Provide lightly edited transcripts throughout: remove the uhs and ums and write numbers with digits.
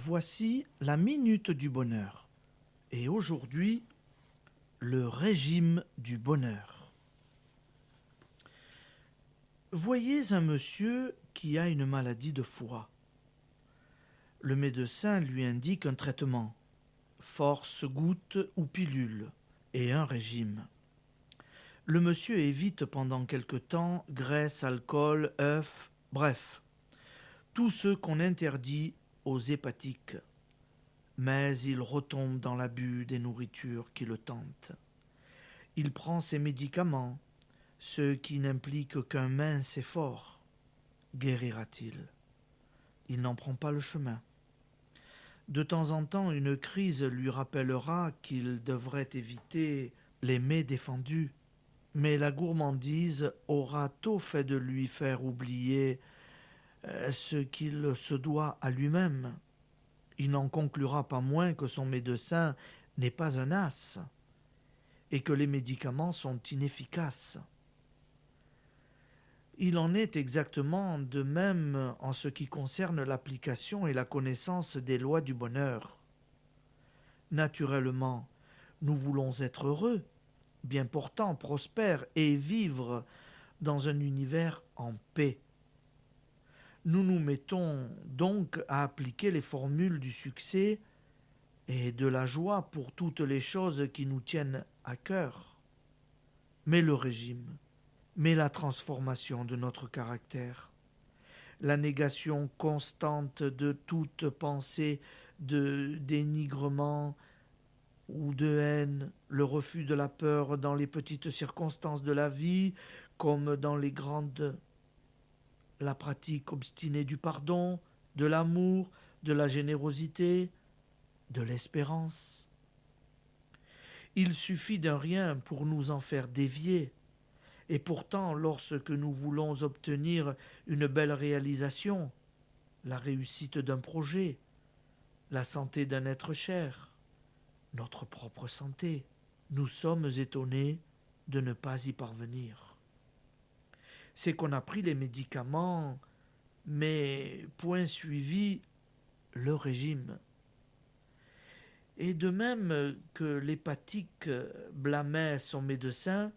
Voici la minute du bonheur. Et aujourd'hui, le régime du bonheur. Voyez un monsieur qui a une maladie de foie. Le médecin lui indique un traitement, force gouttes ou pilule, et un régime. Le monsieur évite pendant quelque temps graisse, alcool, œufs, bref, tout ce qu'on interdit aux hépatiques. Mais il retombe dans l'abus des nourritures qui le tentent. Il prend ses médicaments, ce qui n'implique qu'un mince effort. Guérira-t-il? Il n'en prend pas le chemin. De temps en temps, une crise lui rappellera qu'il devrait éviter les mets défendus, mais la gourmandise aura tôt fait de lui faire oublier ce qu'il se doit à lui-même. Il n'en conclura pas moins que son médecin n'est pas un as et que les médicaments sont inefficaces. Il en est exactement de même en ce qui concerne l'application et la connaissance des lois du bonheur. Naturellement, nous voulons être heureux, bien portants, prospères et vivre dans un univers en paix. Nous nous mettons donc à appliquer les formules du succès et de la joie pour toutes les choses qui nous tiennent à cœur. Mais le régime, mais la transformation de notre caractère, la négation constante de toute pensée de dénigrement ou de haine, le refus de la peur dans les petites circonstances de la vie comme dans les grandes, la pratique obstinée du pardon, de l'amour, de la générosité, de l'espérance. Il suffit d'un rien pour nous en faire dévier. Et pourtant, lorsque nous voulons obtenir une belle réalisation, la réussite d'un projet, la santé d'un être cher, notre propre santé, nous sommes étonnés de ne pas y parvenir. C'est qu'on a pris les médicaments, mais point suivi le régime. Et de même que l'hépatique blâmait son médecin,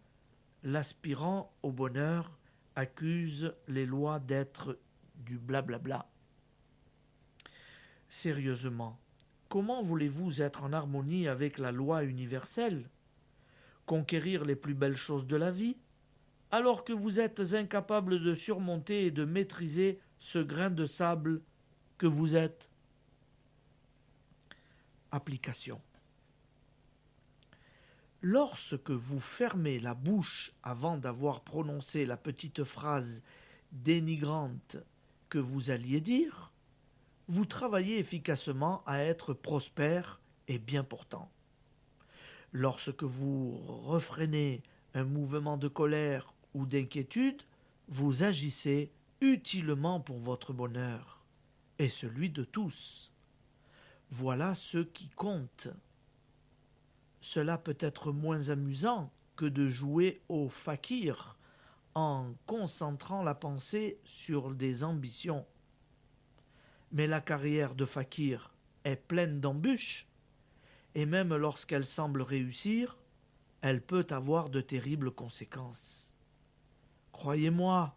l'aspirant au bonheur accuse les lois d'être du blablabla. Sérieusement, comment voulez-vous être en harmonie avec la loi universelle, conquérir les plus belles choses de la vie, alors que vous êtes incapable de surmonter et de maîtriser ce grain de sable que vous êtes? Application. Lorsque vous fermez la bouche avant d'avoir prononcé la petite phrase dénigrante que vous alliez dire, vous travaillez efficacement à être prospère et bien portant. Lorsque vous refrénez un mouvement de colère ou d'inquiétude, vous agissez utilement pour votre bonheur et celui de tous. Voilà ce qui compte. Cela peut être moins amusant que de jouer au fakir en concentrant la pensée sur des ambitions. Mais la carrière de fakir est pleine d'embûches, et même lorsqu'elle semble réussir, elle peut avoir de terribles conséquences. Croyez-moi,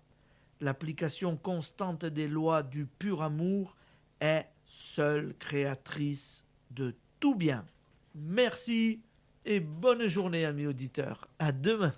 l'application constante des lois du pur amour est seule créatrice de tout bien. Merci et bonne journée, amis auditeurs. À demain.